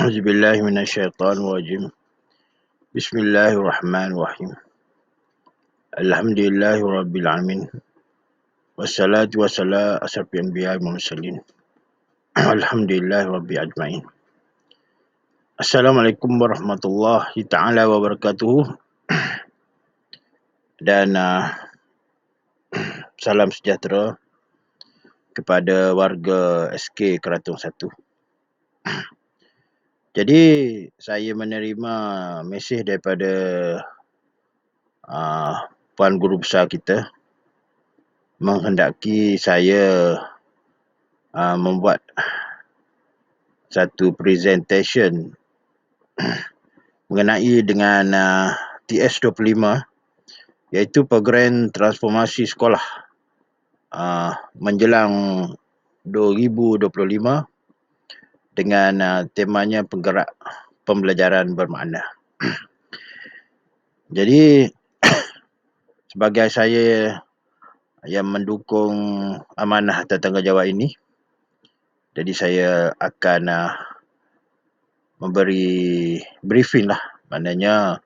A'udzubillahi minasyaitonirrajim. Bismillahirrahmanirrahim. Alhamdulillahi rabbil alamin. Wassalatu wassalamu asrafil anbiya'i wal mursalin. Alhamdulillahi rabbil ajmain. Assalamualaikum warahmatullahi taala wabarakatuh. Dan salam sejahtera kepada warga SK Keratung 1. Jadi saya menerima mesej daripada Puan Guru Besar kita menghendaki saya membuat satu presentation mengenai dengan TS25, iaitu program transformasi sekolah menjelang 2025 dengan temanya penggerak pembelajaran bermakna. Jadi sebagai saya yang mendukung amanah tanggungjawab ini, jadi saya akan memberi briefing lah, maknanya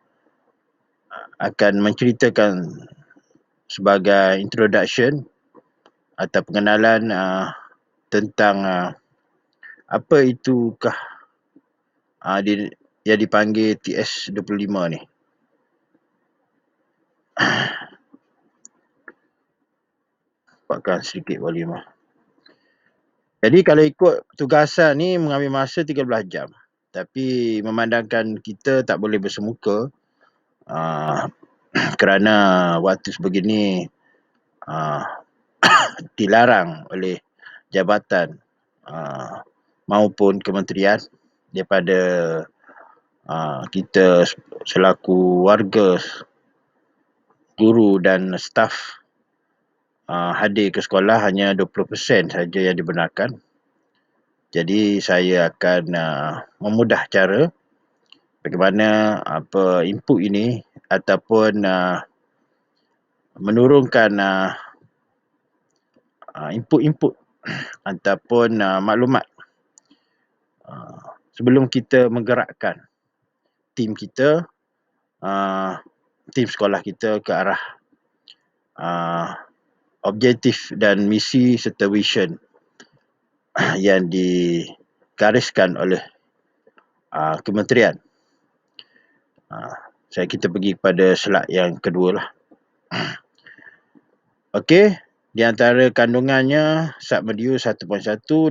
akan menceritakan sebagai introduction atau pengenalan tentang apa itukah yang dipanggil TS25 ni. Pakkan sedikit volume. Jadi kalau ikut tugasan ni mengambil masa 13 jam. Tapi memandangkan kita tak boleh bersemuka kerana waktu sebegini dilarang oleh jabatan maupun kementerian daripada kita selaku warga, guru dan staf hadir ke sekolah hanya 20% saja yang dibenarkan. Jadi saya akan memudah cara bagaimana input ini ataupun menurunkan input-input ataupun maklumat sebelum kita menggerakkan tim kita, tim sekolah kita ke arah objektif dan misi serta vision yang digariskan oleh kementerian. Kita pergi kepada slide yang kedua lah. Okey, di antara kandungannya submodul 1.1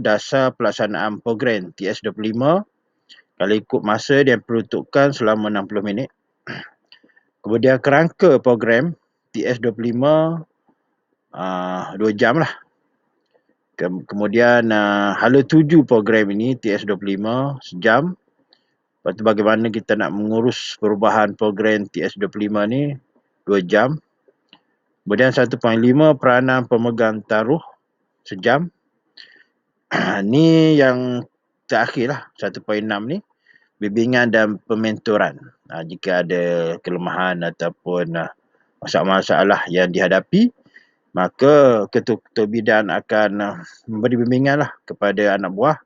dasar pelaksanaan program TS25. Kalau ikut masa dia peruntukkan selama 60 minit. Kemudian kerangka program TS25 2 jam lah. Kemudian hala tuju program ini TS25 sejam. Lepas tu bagaimana kita nak mengurus perubahan program TS25 ni 2 jam. Kemudian 1.5 peranan pemegang taruh sejam. Ni yang terakhir lah, 1.6 ni bimbingan dan pementoran. Jika ada kelemahan ataupun masalah-masalah yang dihadapi, maka ketua-ketua bidang akan memberi bimbingan lah kepada anak buah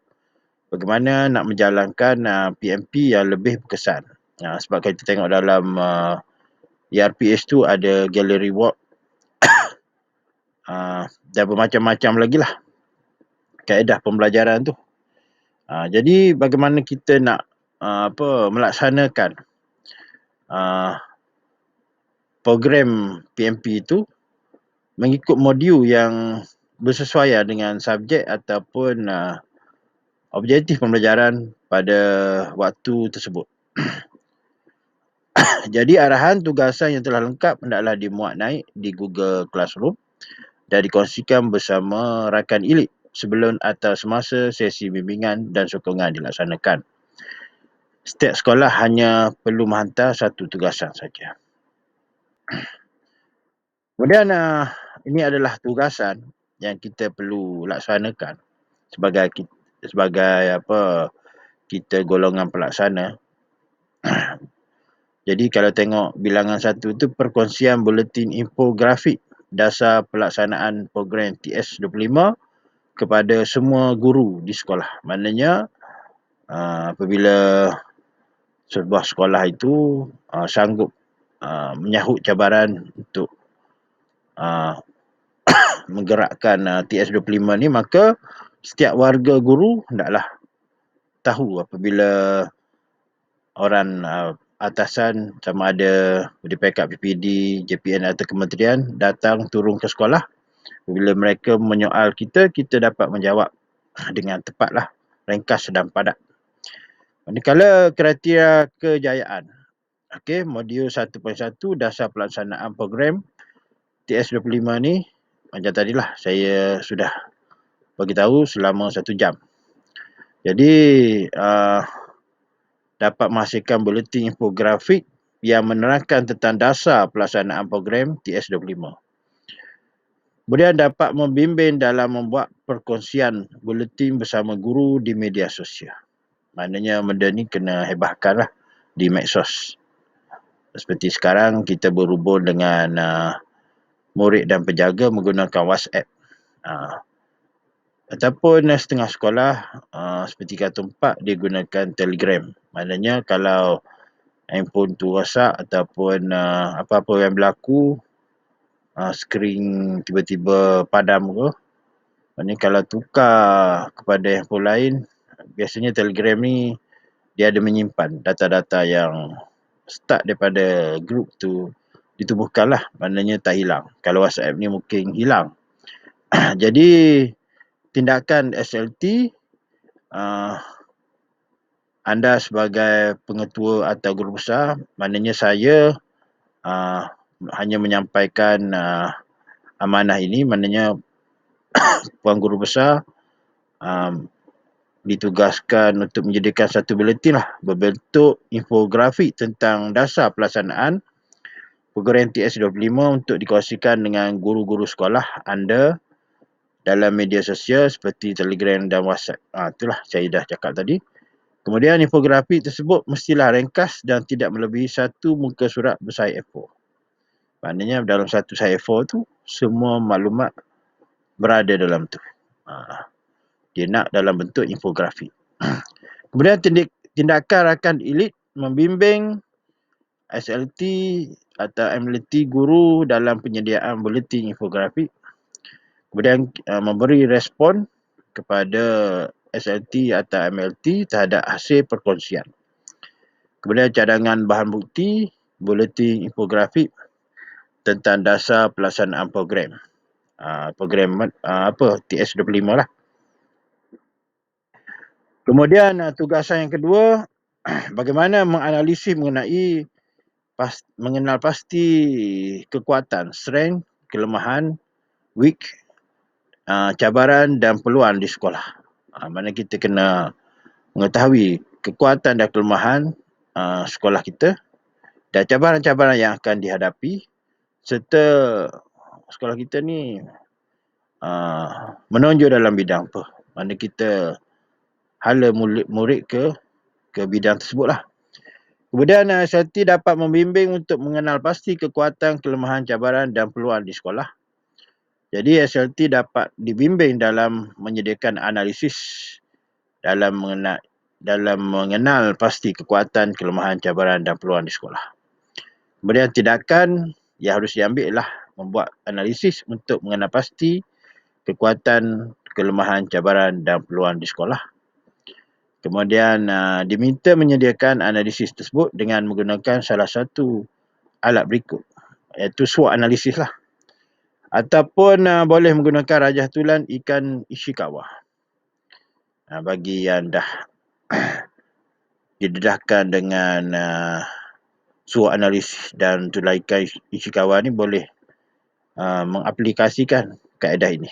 bagaimana nak menjalankan PMP yang lebih berkesan. Sebab kita tengok dalam ERPS tu ada gallery work dan bermacam-macam lagi lah kaedah pembelajaran tu. Jadi bagaimana kita nak melaksanakan program PMP itu mengikut modul yang bersesuaian dengan subjek ataupun objektif pembelajaran pada waktu tersebut. Jadi arahan tugasan yang telah lengkap hendaklah dimuat naik di Google Classroom dan dikongsikan bersama rakan ilik sebelum atau semasa sesi bimbingan dan sokongan dilaksanakan. Setiap sekolah hanya perlu menghantar satu tugasan saja. Kemudian ini adalah tugasan yang kita perlu laksanakan sebagai kita golongan pelaksana. Jadi kalau tengok bilangan 1 tu perkongsian buletin infografik dasar pelaksanaan program TS25 kepada semua guru di sekolah. Maknanya Apabila sebuah sekolah itu sanggup menyahut cabaran untuk menggerakkan TS25 ni, maka setiap warga guru hendaklah tahu apabila orang atasan sama ada di pekat PPD, JPN atau kementerian datang turun ke sekolah. Bila mereka menyoal kita, kita dapat menjawab dengan tepatlah, ringkas dan padat. Manakala kriteria kejayaan, modul 1.1 dasar pelaksanaan program TS25 ni, macam tadilah saya sudah bagi tahu selama 1 jam. Jadi dapat menghasilkan buletin infografik yang menerangkan tentang dasar pelaksanaan program TS25. Kemudian dapat membimbing dalam membuat perkongsian buletin bersama guru di media sosial. Maknanya benda ni kena hebahkanlah di medsos. Seperti sekarang kita berhubung dengan murid dan penjaga menggunakan WhatsApp. Ataupun setengah sekolah seperti Katong 4 dia gunakan Telegram. Maknanya kalau handphone tu rosak ataupun apa-apa yang berlaku, skrin tiba-tiba padam ke, maknanya kalau tukar kepada handphone lain, biasanya Telegram ni dia ada menyimpan data-data yang start daripada grup tu ditubuhkan lah, maknanya tak hilang. Kalau WhatsApp ni mungkin hilang. Jadi tindakan SLT, anda sebagai pengetua atau guru besar, maknanya saya hanya menyampaikan amanah ini, maknanya Puan Guru Besar ditugaskan untuk menyediakan satu buletin lah, berbentuk infografik tentang dasar pelaksanaan program TS25 untuk dikongsikan dengan guru-guru sekolah anda dalam media sosial seperti Telegram dan WhatsApp. Itulah saya dah cakap tadi. Kemudian infografik tersebut mestilah ringkas dan tidak melebihi satu muka surat besar A4. Maknanya dalam satu side A4 tu semua maklumat berada dalam tu. Dia nak dalam bentuk infografik. Kemudian tindakan rakan elit membimbing SLT atau MLT guru dalam penyediaan buletin infografik. Kemudian memberi respon kepada SLT atau MLT terhadap hasil perkongsian. Kemudian cadangan bahan bukti, buletin infografik tentang dasar pelaksanaan program. Program TS25 lah. Kemudian tugasan yang kedua, bagaimana menganalisis mengenal pasti kekuatan, strength, kelemahan, weak, cabaran dan peluang di sekolah. Mana kita kena mengetahui kekuatan dan kelemahan sekolah kita dan cabaran-cabaran yang akan dihadapi, serta sekolah kita ni menonjol dalam bidang apa. Mana kita hala murid ke bidang tersebut lah. Kemudian SLT dapat membimbing untuk mengenal pasti kekuatan, kelemahan, cabaran dan peluang di sekolah. Jadi SLT dapat dibimbing dalam menyediakan analisis dalam mengenal pasti kekuatan, kelemahan, cabaran dan peluang di sekolah. Kemudian tindakan yang harus diambil ialah membuat analisis untuk mengenal pasti kekuatan, kelemahan, cabaran dan peluang di sekolah. Kemudian diminta menyediakan analisis tersebut dengan menggunakan salah satu alat berikut, iaitu SWOT analisis lah. Ataupun boleh menggunakan rajah tulan ikan Ishikawa. Bagi yang dah didedahkan dengan SWOT analisis dan tulan ikan Ishikawa ni boleh mengaplikasikan kaedah ini.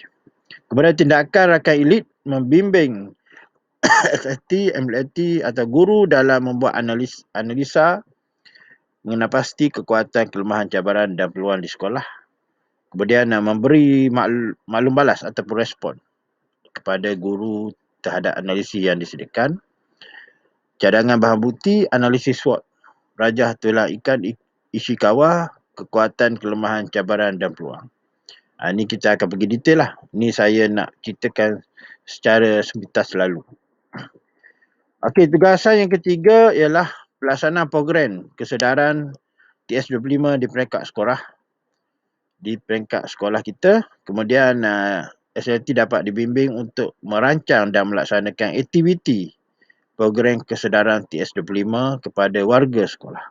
Kemudian tindakan rakan elit membimbing SLT, MLT atau guru dalam membuat analisa mengenal pasti kekuatan, kelemahan, cabaran dan peluang di sekolah. Kemudian memberi maklum balas ataupun respon kepada guru terhadap analisis yang disediakan. Cadangan bahan bukti, analisis SWOT, rajah tulang ikan Ishikawa, kekuatan, kelemahan, cabaran dan peluang. Ini kita akan pergi detail lah. Ini saya nak ceritakan secara sepintas selalu. Okey, tugasan yang ketiga ialah pelaksanaan program kesedaran TS25 di peringkat sekolah kita. Kemudian SLT dapat dibimbing untuk merancang dan melaksanakan aktiviti program kesedaran TS25 kepada warga sekolah.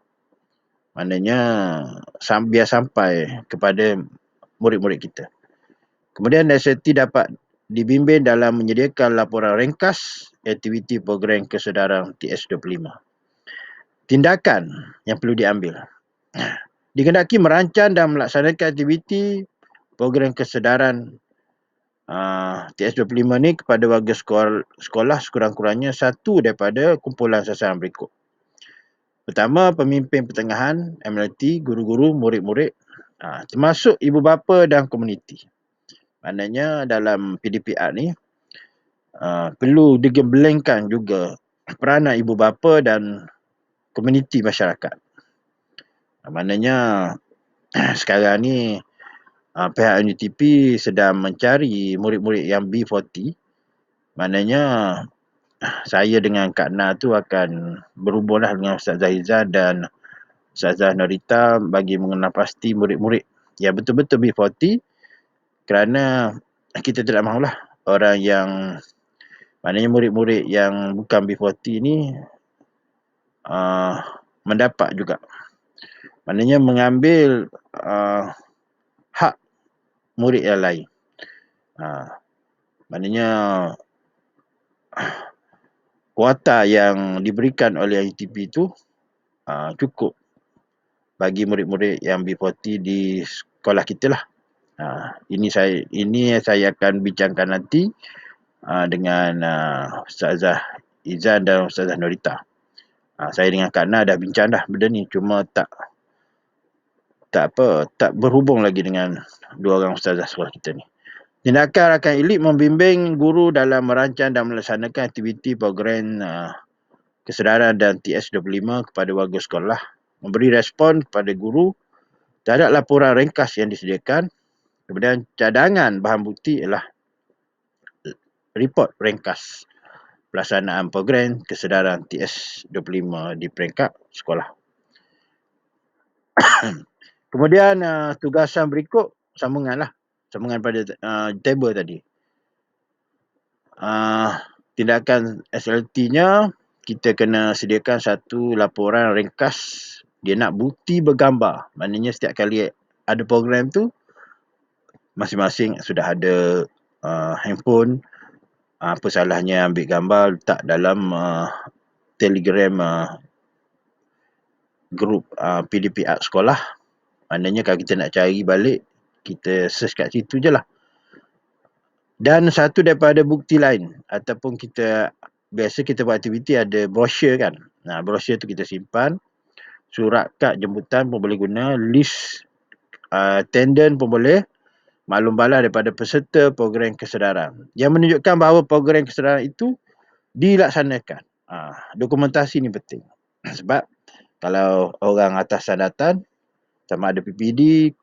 Maknanya biar sampai kepada murid-murid kita. Kemudian SLT dapat dibimbing dalam menyediakan laporan ringkas aktiviti program kesedaran TS25. Tindakan yang perlu diambil. Dikehendaki merancang dan melaksanakan aktiviti program kesedaran TS25 ni kepada warga sekolah sekurang-kurangnya satu daripada kumpulan sasaran berikut. Pertama, pemimpin pertengahan, MLT, guru-guru, murid-murid, termasuk ibu bapa dan komuniti. Maknanya dalam PDPR ni perlu digembelengkan juga peranan ibu bapa dan komuniti masyarakat. Maknanya sekarang ni pihak UNDP sedang mencari murid-murid yang B40. Maknanya saya dengan Kak Na tu akan berhubunglah dengan Ustazah Izzah dan Ustazah Norita bagi mengenal pasti murid-murid yang betul-betul B40, kerana kita tidak mahulah orang yang, maknanya murid-murid yang bukan B40 ni mendapat juga. Maknanya mengambil hak murid yang lain. Maknanya kuota yang diberikan oleh UTP itu cukup bagi murid-murid yang B40 di sekolah kita lah. Ini saya akan bincangkan nanti dengan Ustazah Izan dan Ustazah Norita. Saya dengan Kak Na dah bincang dah benda ni, cuma tak berhubung lagi dengan dua orang ustazah sekolah kita ni. Tindakan rakan elit membimbing guru dalam merancang dan melaksanakan aktiviti program kesedaran dan TS25 kepada warga sekolah. Memberi respon kepada guru terhadap laporan ringkas yang disediakan. Kemudian cadangan bahan bukti ialah report ringkas pelaksanaan program kesedaran TS25 di peringkat sekolah. Kemudian tugasan berikut sambungan pada table tadi. Tindakan SLT-nya, kita kena sediakan satu laporan ringkas. Dia nak bukti bergambar. Maknanya setiap kali ada program tu, masing-masing sudah ada handphone. Apa salahnya ambil gambar, letak dalam Telegram grup PDP Art sekolah. Maknanya kalau kita nak cari balik, kita search kat situ je lah. Dan satu daripada bukti lain, ataupun biasa kita buat aktiviti ada brosur kan. Brosur tu kita simpan. Surat kad jemputan pun boleh guna. List attendant pun boleh. Maklum balas daripada peserta program kesedaran yang menunjukkan bahawa program kesedaran itu dilaksanakan. Dokumentasi ni penting. Sebab kalau orang atasan datang, sama ada PPD,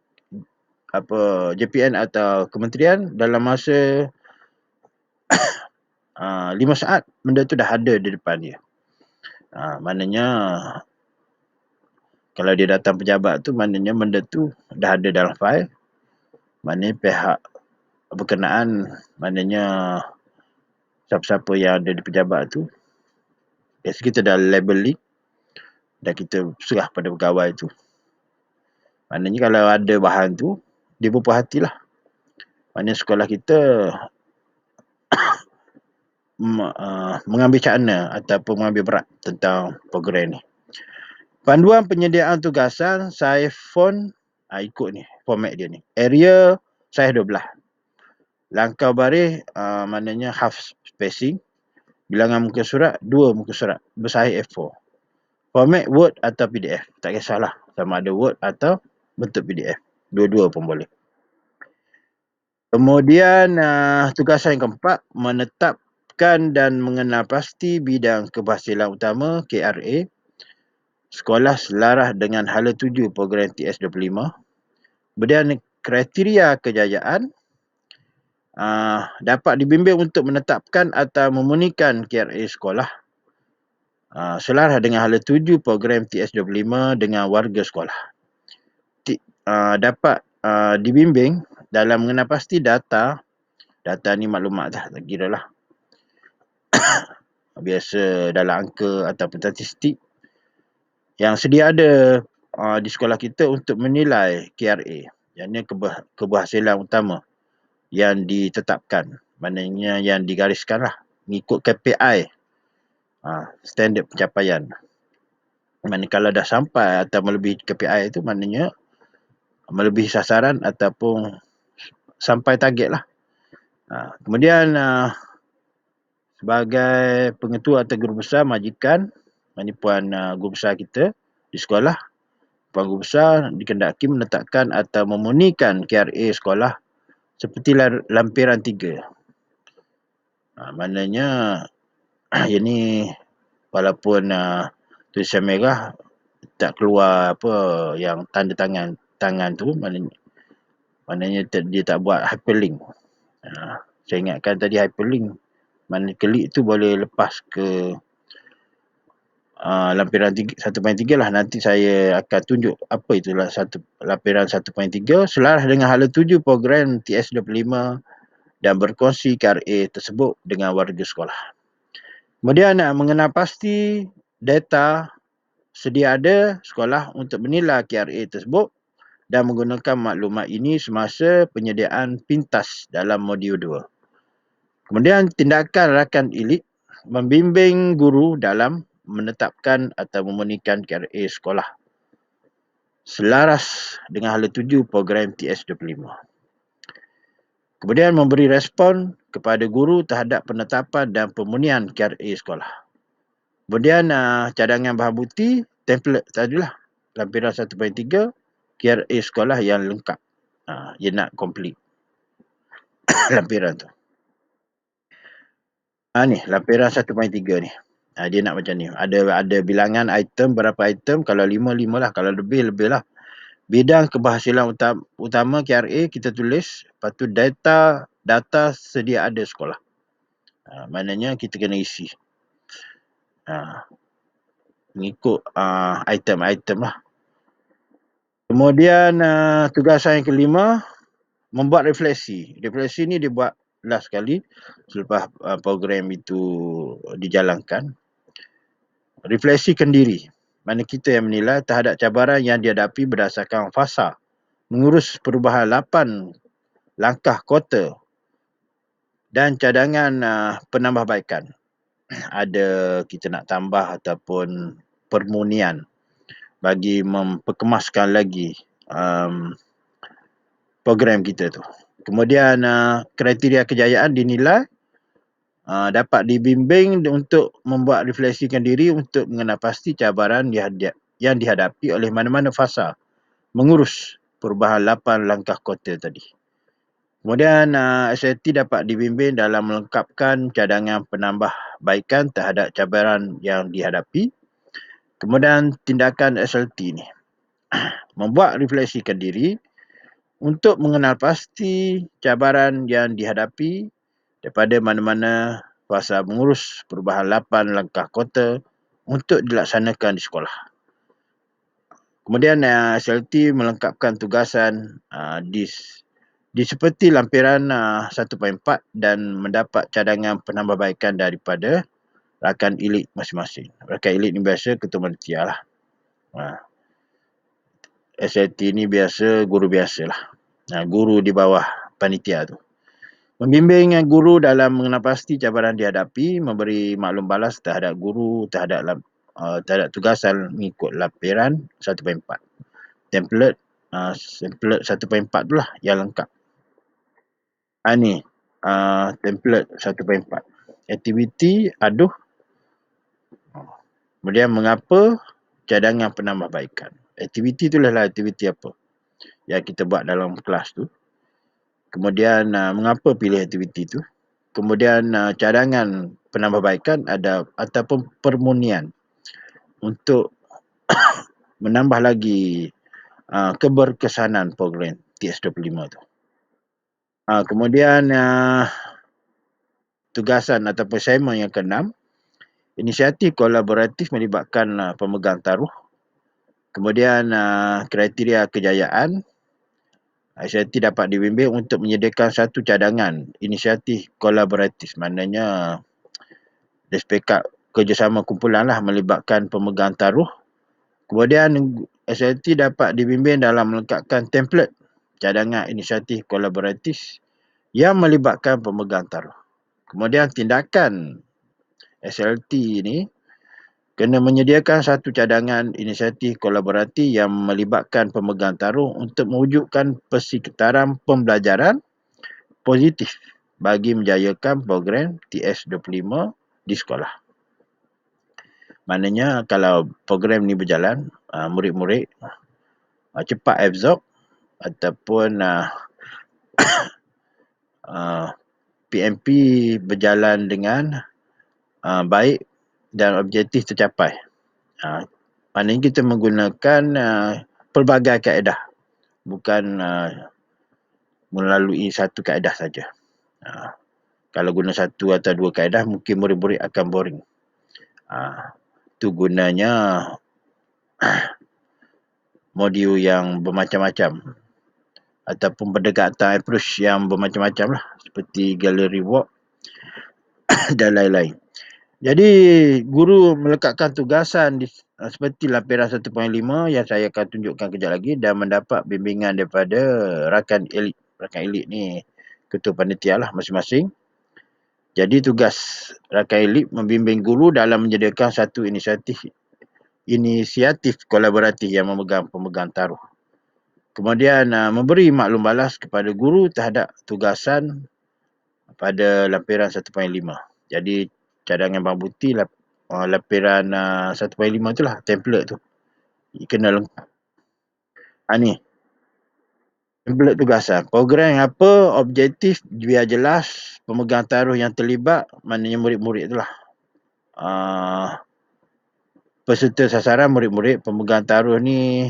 JPN atau kementerian, dalam masa 5 saat benda tu dah ada di depan dia. Maknanya kalau dia datang pejabat tu, maknanya benda tu dah ada dalam fail. Maknanya pihak berkenaan, maknanya siapa-siapa yang ada di pejabat tu, biasa kita dah labeling dan kita serah pada pegawai tu. Maknanya kalau ada bahan tu, dia berpuas hatilah. Maknanya sekolah kita mengambil cakna ataupun mengambil berat tentang program ni. Panduan penyediaan tugasan, size font, ikut ni, format dia ni. Area, size 12. Langkah baris, maknanya half spacing. Bilangan muka surat, 2 muka surat. Bersaiz A4. Format Word atau PDF. Tak kisahlah sama ada Word atau bentuk PDF. Dua-dua pun boleh. Kemudian tugasan yang keempat, menetapkan dan mengenal pasti bidang keberhasilan utama KRA. Sekolah selaras dengan hala tuju program TS25. Kemudian kriteria kejayaan dapat dibimbing untuk menetapkan atau memurnikan KRA sekolah. selaras dengan hala tuju program TS25 dengan warga sekolah. Dapat dibimbing dalam mengenal pasti data ni maklumat dah, tak kira lah. Biasa dalam angka ataupun statistik yang sedia ada di sekolah kita untuk menilai KRA. Yang ini keberhasilan utama yang ditetapkan. Maknanya yang digariskan lah. Mengikut KPI. Standard pencapaian. Maknanya kalau dah sampai atau melebihi KPI itu maknanya melebihi sasaran ataupun sampai target lah. Kemudian sebagai pengetua atau guru besar majikan, puan guru besar kita di sekolah, puan guru besar dikendaki menetapkan atau memunikan KRA sekolah seperti lampiran 3. Maknanya ini walaupun tulisan merah tak keluar apa yang tanda tangan tu, maknanya dia tak buat hyperlink. Saya ingatkan tadi hyperlink, mana klik tu boleh lepas ke lampiran 1.3 lah. Nanti saya akan tunjuk apa itulah lampiran 1.3 selaras dengan hala tuju program TS25 dan berkongsi KRA tersebut dengan warga sekolah. Kemudian mengenal pasti data sedia ada sekolah untuk menilai KRA tersebut dan menggunakan maklumat ini semasa penyediaan pintas dalam modul 2. Kemudian tindakan rakan elit membimbing guru dalam menetapkan atau memunikan KRA sekolah selaras dengan hala tuju program TS25. Kemudian memberi respon kepada guru terhadap penetapan dan pemunian KRA sekolah. Kemudian cadangan bahan bukti, template tadilah, lampiran 1.3, KRA sekolah yang lengkap. Dia nak complete lampiran tu. Ni lampiran 1.3 ni. Dia nak macam ni. Ada bilangan item, berapa item. Kalau 5 lah. Kalau lebih lah. Bidang keberhasilan utama KRA kita tulis. Lepas tu data sedia ada sekolah. Maknanya kita kena isi. Mengikut item-item lah. Kemudian tugasan yang kelima, membuat refleksi. Refleksi ni dibuat last sekali selepas program itu dijalankan. Refleksikan diri. Mana kita yang menilai terhadap cabaran yang dihadapi berdasarkan fasa mengurus perubahan 8 langkah kota dan cadangan penambahbaikan. Ada kita nak tambah ataupun permunian bagi memperkemaskan lagi program kita tu. Kemudian kriteria kejayaan dinilai dapat dibimbing untuk membuat refleksikan diri untuk mengenal pasti cabaran yang dihadapi oleh mana-mana fasa mengurus perubahan 8 langkah kota tadi. Kemudian SLT dapat dibimbing dalam melengkapkan cadangan penambahbaikan terhadap cabaran yang dihadapi. Kemudian tindakan SLT ni membuat refleksikan diri untuk mengenal pasti cabaran yang dihadapi daripada mana-mana fasa mengurus perubahan 8 langkah kota untuk dilaksanakan di sekolah. Kemudian SLT melengkapkan tugasan di seperti lampiran 1.4 dan mendapat cadangan penambahbaikan daripada rakan elit masing-masing. Rakan elit ni biasa ketua panitia lah. SLT ni biasa guru biasa lah. Guru di bawah panitia tu. Membimbing guru dalam mengenal pasti cabaran dihadapi, memberi maklum balas terhadap guru terhadap tugasan mengikut lampiran 1.4. Template 1.4 tu lah yang lengkap. Ni template 1.4. Aktiviti aduh. Kemudian mengapa cadangan penambahbaikan. Aktiviti tu lah aktiviti apa yang kita buat dalam kelas tu. Kemudian mengapa pilih aktiviti tu. Kemudian cadangan penambahbaikan ada ataupun permunian untuk menambah lagi keberkesanan program TS25 tu. Kemudian tugasan ataupun assignment yang ke-6, Inisiatif kolaboratif melibatkan pemegang taruh. Kemudian kriteria kejayaan. Inisiatif dapat dibimbing untuk menyediakan satu cadangan inisiatif kolaboratif. Maknanya dia sepekat kerjasama kumpulan lah melibatkan pemegang taruh. Kemudian SLT dapat dibimbing dalam melengkapkan template cadangan inisiatif kolaboratif yang melibatkan pemegang taruh. Kemudian tindakan SLT ini kena menyediakan satu cadangan inisiatif kolaboratif yang melibatkan pemegang taruh untuk mewujudkan persekitaran pembelajaran positif bagi menjayakan program TS25 di sekolah. Maknanya kalau program ni berjalan, murid-murid cepat absorb ataupun PMP berjalan dengan baik dan objektif tercapai. Maknanya kita menggunakan pelbagai kaedah, bukan melalui satu kaedah saja. Kalau guna satu atau dua kaedah, mungkin murid-murid akan boring. Itu gunanya modul yang bermacam-macam ataupun pendekatan approach yang bermacam-macam lah, seperti gallery walk dan lain-lain. Jadi guru melekatkan tugasan seperti lampiran 1.5 yang saya akan tunjukkan kejap lagi dan mendapat bimbingan daripada rakan elit. Rakan elit ni ketua panitia lah masing-masing. Jadi tugas rakan elit membimbing guru dalam menyediakan satu inisiatif kolaboratif yang memegang pemegang taruh. Kemudian memberi maklum balas kepada guru terhadap tugasan pada lampiran 1.5. Jadi cadangan bang putih lampiran 1.5 tu lah, template tu. Kena lengkap. Ni template tugasan. Program apa, objektif biar jelas, pemegang taruh yang terlibat, maknanya murid-murid tu lah. Peserta sasaran murid-murid, pemegang taruh ni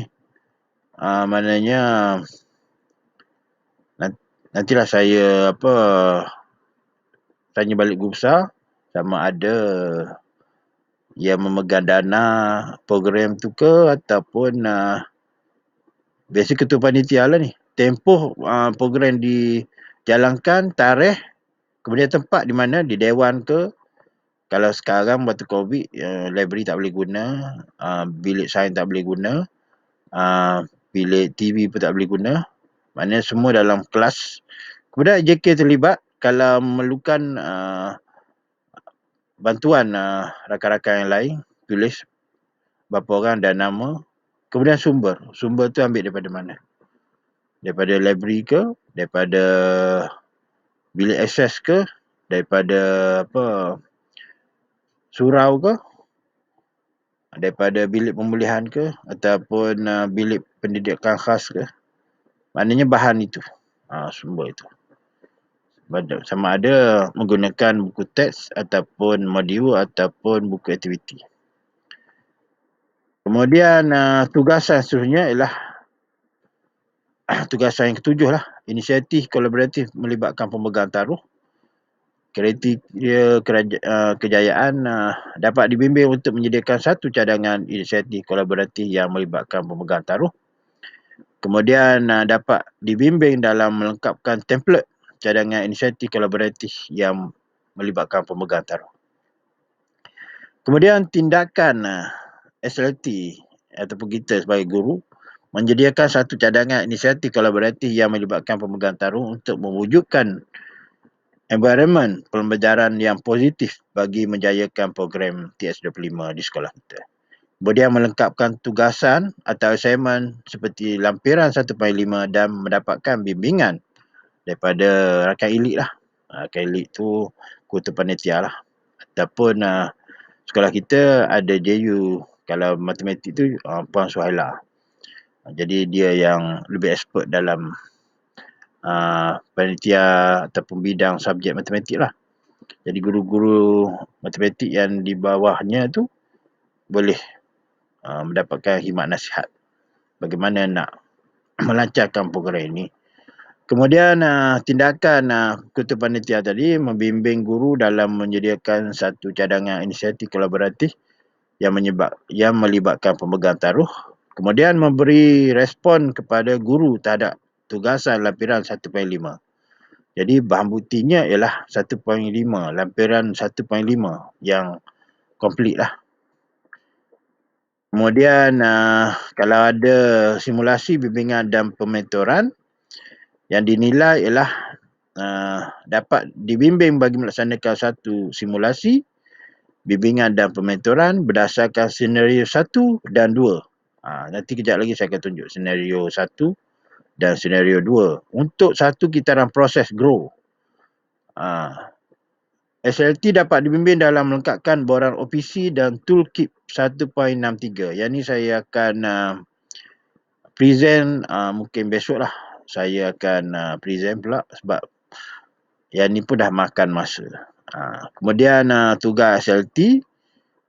maknanya nantilah saya tanya balik guru besar sama ada yang memegang dana program tu ke ataupun biasa ketua panitia lah ni. Tempoh program dijalankan, tarikh, kemudian tempat di mana, di dewan ke. Kalau sekarang waktu COVID, library tak boleh guna, bilik sains tak boleh guna, bilik TV pun tak boleh guna. Maknanya semua dalam kelas. Kemudian JK terlibat kalau memerlukan bantuan rakan-rakan yang lain, tulis berapa orang dan nama. Kemudian sumber. Sumber tu ambil daripada mana? Daripada library ke? Daripada bilik akses ke? Daripada surau ke? Daripada bilik pemulihan ke? Ataupun bilik pendidikan khas ke? Maknanya bahan itu. Sumber itu. Sama ada menggunakan buku teks ataupun modul ataupun buku aktiviti. Kemudian tugasan seterusnya ialah tugasan yang ketujuh lah. Inisiatif kolaboratif melibatkan pemegang taruh. Kriteria kejayaan dapat dibimbing untuk menyediakan satu cadangan inisiatif kolaboratif yang melibatkan pemegang taruh. Kemudian dapat dibimbing dalam melengkapkan template cadangan inisiatif kolaboratif yang melibatkan pemegang taruh. Kemudian tindakan SLT ataupun kita sebagai guru menyediakan satu cadangan inisiatif kolaboratif yang melibatkan pemegang taruh untuk mewujudkan environment pembelajaran yang positif bagi menjayakan program TS25 di sekolah kita. Kemudian melengkapkan tugasan atau assignment seperti lampiran 1.5 dan mendapatkan bimbingan daripada rakan elit lah. Rakan elit tu ketua panitia lah. Ataupun sekolah kita ada JU, kalau matematik tu Puan Suhaila. Jadi dia yang lebih expert dalam panitia ataupun bidang subjek matematik lah. Jadi guru-guru matematik yang di bawahnya tu boleh mendapatkan khidmat nasihat bagaimana nak melancarkan program ini Kemudian tindakan ketua panitia tadi membimbing guru dalam menyediakan satu cadangan inisiatif kolaboratif yang melibatkan pemegang taruh. Kemudian memberi respon kepada guru terhadap tugasan lampiran 1.5. Jadi bahan buktinya ialah 1.5, lampiran 1.5 yang komplit lah. Kemudian kalau ada simulasi bimbingan dan pementoran yang dinilai ialah dapat dibimbing bagi melaksanakan satu simulasi bimbingan dan pementoran berdasarkan senario 1 dan 2. Nanti kejap lagi saya akan tunjuk senario 1 dan senario 2 untuk satu kitaran proses grow. SLT dapat dibimbing dalam melengkapkan borang OPC dan toolkit 1.63. Yang ni saya akan present mungkin besok lah. Saya akan present pula sebab yang ni pun dah makan masa. Kemudian tugas SLT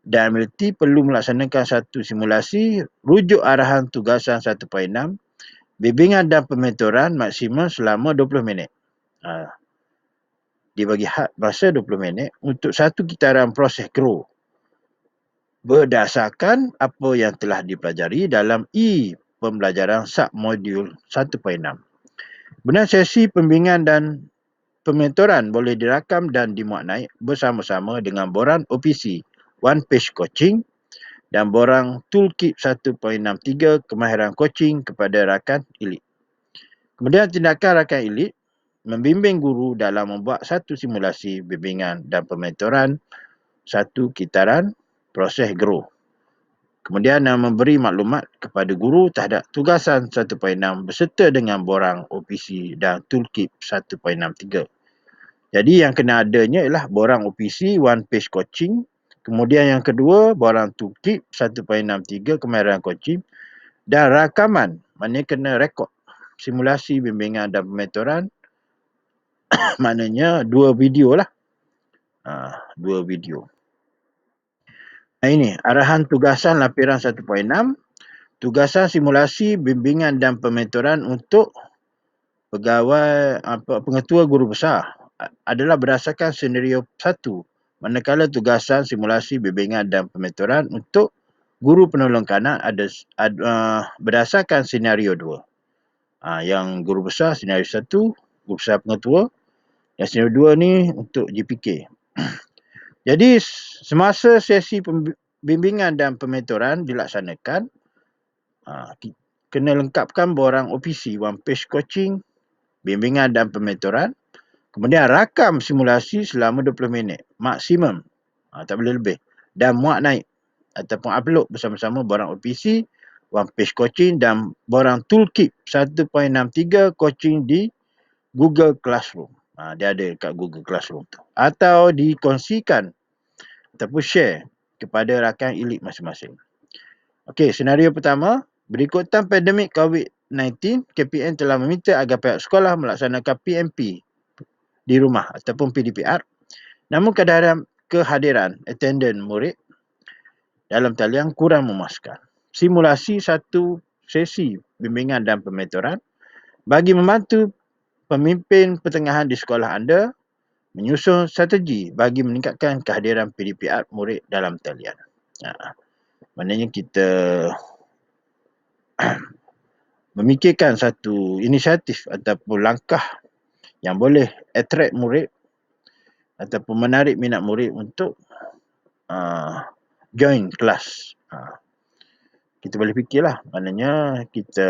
dan MLT perlu melaksanakan satu simulasi rujuk arahan tugasan 1.6, bimbingan dan pementoran maksimum selama 20 minit. Dibagi had masa 20 minit untuk satu kitaran proses grow berdasarkan apa yang telah dipelajari dalam pembelajaran submodul 1.6. Kemudian sesi pembimbingan dan pementoran boleh dirakam dan dimuat naik bersama-sama dengan borang OPC one page coaching dan borang toolkit 1.63 kemahiran coaching kepada rakan elit. Kemudian tindakan rakan elit membimbing guru dalam membuat satu simulasi bimbingan dan pementoran satu kitaran proses grow. Kemudian memberi maklumat kepada guru terhadap tugasan 1.6 berserta dengan borang OPC dan toolkit 1.63. Jadi yang kena adanya ialah borang OPC one page coaching. Kemudian yang kedua borang toolkit 1.63 kemahiran coaching dan rakaman, maknanya kena rekod simulasi bimbingan dan pementoran. Maknanya 2 video lah. 2 video. Ini arahan tugasan lampiran 1.6, tugasan simulasi bimbingan dan pementoran untuk pegawai pengetua guru besar adalah berdasarkan senario 1, manakala tugasan simulasi bimbingan dan pementoran untuk guru penolong kanak berdasarkan senario 2. Yang guru besar senario 1, guru besar pengetua, dan senario 2 ni untuk GPK. Jadi semasa sesi bimbingan dan pementoran dilaksanakan, kena lengkapkan borang OPC one page coaching, bimbingan dan pementoran, kemudian rakam simulasi selama 20 minit maksimum, tak boleh lebih, dan muat naik ataupun upload bersama-sama borang OPC one page coaching dan borang toolkit 1.63 coaching di Google Classroom. Dia ada kat Google Classroom tu, atau dikongsikan ataupun share kepada rakan elit masing-masing. Okey, senario pertama, berikutan pandemik COVID-19, KPN telah meminta agar pihak sekolah melaksanakan PMP di rumah ataupun PDPR. Namun kehadiran attendant murid dalam talian kurang memuaskan. Simulasi satu sesi bimbingan dan pementoran bagi membantu pemimpin pertengahan di sekolah anda menyusun strategi bagi meningkatkan kehadiran PDPR murid dalam talian. Maknanya kita memikirkan satu inisiatif ataupun langkah yang boleh attract murid ataupun menarik minat murid untuk join kelas. Kita boleh fikirlah, maknanya kita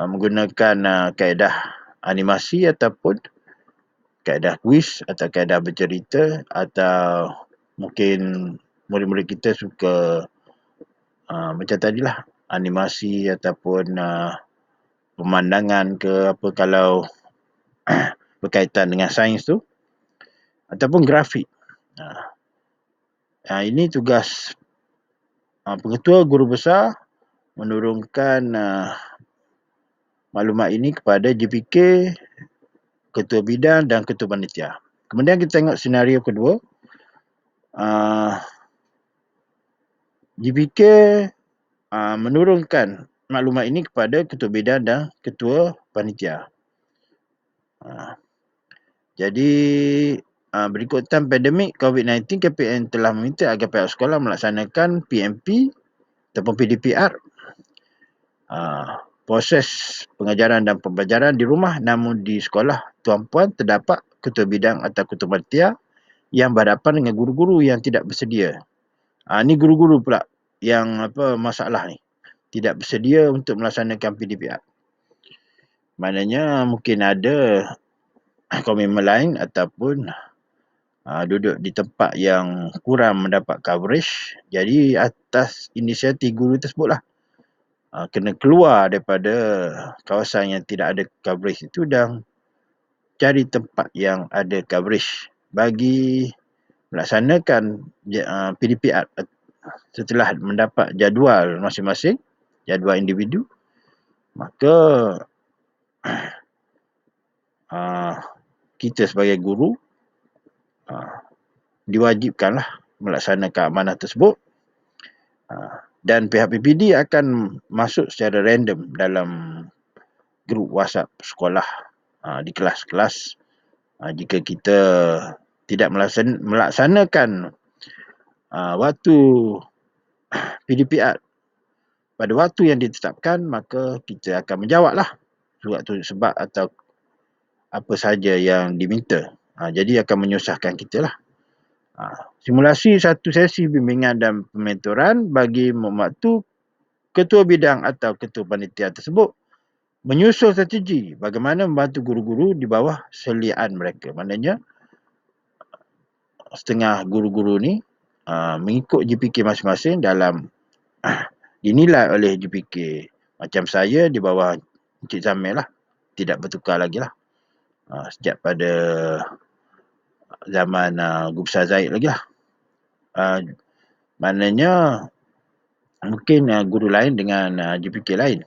menggunakan kaedah animasi ataupun kaedah kuis atau kaedah bercerita, atau mungkin murid-murid kita suka macam tadilah animasi ataupun pemandangan ke apa kalau berkaitan dengan sains tu, ataupun grafik. Ini tugas pengetua guru besar menurunkan maklumat ini kepada GPK, ketua bidang dan ketua panitia. Kemudian kita tengok senario kedua. GPK menurunkan maklumat ini kepada ketua bidang dan ketua panitia. Jadi berikutan pandemik COVID-19, KPN telah meminta agar pihak sekolah melaksanakan PMP ataupun PDPR, proses pengajaran dan pembelajaran di rumah, namun di sekolah tuan-puan terdapat ketua bidang atau ketua panitia yang berhadapan dengan guru-guru yang tidak bersedia. Ni guru-guru pula yang masalah ni, tidak bersedia untuk melaksanakan PDPR. Maknanya mungkin ada komitmen lain ataupun duduk di tempat yang kurang mendapat coverage. Jadi atas inisiatif guru tersebutlah kena keluar daripada kawasan yang tidak ada coverage itu dan cari tempat yang ada coverage bagi melaksanakan PDPR setelah mendapat jadual masing-masing, jadual individu. Maka kita sebagai guru diwajibkanlah melaksanakan amanah tersebut, dan pihak PPD akan masuk secara random dalam grup WhatsApp sekolah di kelas-kelas jika kita tidak melaksanakan waktu PDPR pada waktu yang ditetapkan, maka kita akan menjawablah surat tunjuk sebab atau apa saja yang diminta. Jadi akan menyusahkan kita lah. Simulasi satu sesi bimbingan dan pementoran bagi waktu ketua bidang atau ketua panitia tersebut menyusun strategi bagaimana membantu guru-guru di bawah seliaan mereka. Maknanya setengah guru-guru ni mengikut GPK masing-masing dalam dinilai oleh GPK. Macam saya di bawah Encik Zamil lah, tidak bertukar lagi lah. Sejak pada zaman Guru Besar Zaid lagi lah. Maknanya mungkin guru lain dengan GPK lain.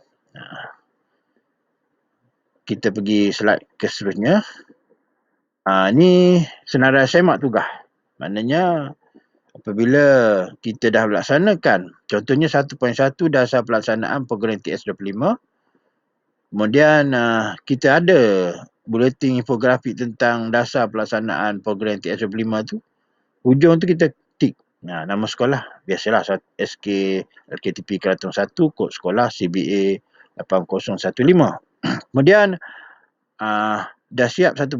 Kita pergi slide ke seterusnya. Ni senarai semak tugas. Maknanya apabila kita dah melaksanakan, contohnya 1.1 dasar pelaksanaan program TS25, kemudian kita ada buletin infografik tentang dasar pelaksanaan program TS25 tu, hujung tu kita tik nama sekolah, biasalah SK LKTP Keraton 1, kod sekolah CBA 8015. Kemudian dah siap 1.1,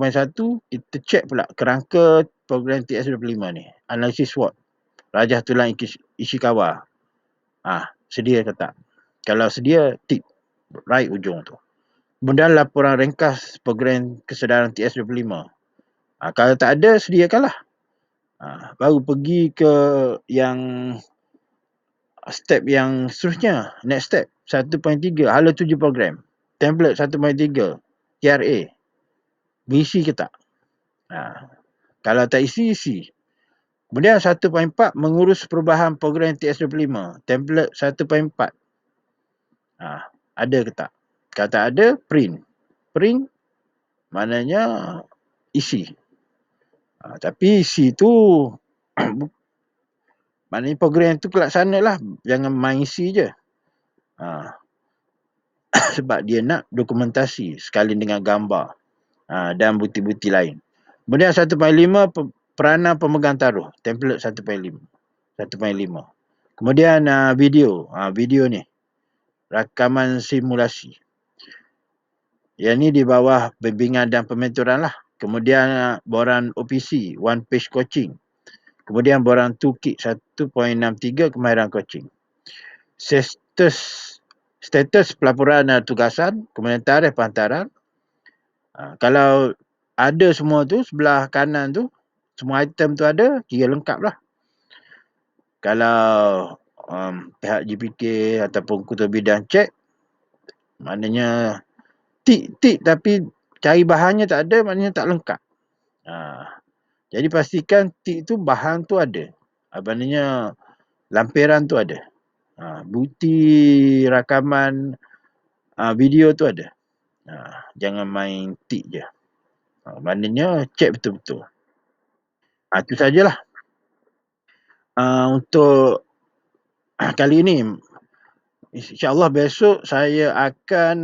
kita cek pula kerangka program TS25 ni, analisis SWOT, Rajah Tulang Ishikawa. Sedia ke tak? Kalau sedia, tik right ujung tu. Kemudian laporan ringkas program kesedaran TS25. Kalau tak ada, sediakanlah. Baru pergi ke yang step yang seterusnya. Next step, 1.3, hala tuju program. Template 1.3, TRA. Berisi ke tak? Kalau tak isi, isi. Kemudian 1.4, mengurus perubahan program TS25. Template 1.4. Ada ke tak? Kalau tak ada, print. Print, maknanya isi. Tapi isi tu, maknanya program tu kelaksana lah. Jangan main isi je. Sebab dia nak dokumentasi sekali dengan gambar dan bukti-bukti lain. Kemudian 1.5, peranan pemegang taruh. Template 1.5. Kemudian video. Video ni, rakaman simulasi. Yang ni di bawah bimbingan dan pementoran lah. Kemudian borang OPC, one page coaching. Kemudian borang toolkit 1.63, kemahiran coaching. Status pelaporan tugasan, kemudian tarikh penghantaran. Kalau ada semua tu, sebelah kanan tu, semua item tu ada, kira lengkap lah. Kalau pihak GPK ataupun ketua bidang cek, maknanya tik tapi cari bahannya tak ada, maknanya tak lengkap. Jadi pastikan tik tu bahan tu ada. Maknanya lampiran tu ada. Bukti rakaman video tu ada. Jangan main tik je. Maknanya cek betul-betul. Itu sajalah. Untuk kali ini, insyaAllah besok saya akan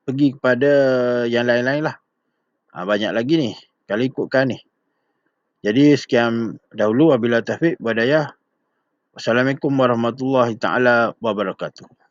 pergi kepada yang lain-lain lah. Banyak lagi ni, kalau ikutkan ni. Jadi sekian dahulu, wabillahi taufiq wal hidayah. Wassalamualaikum warahmatullahi taala wabarakatuh.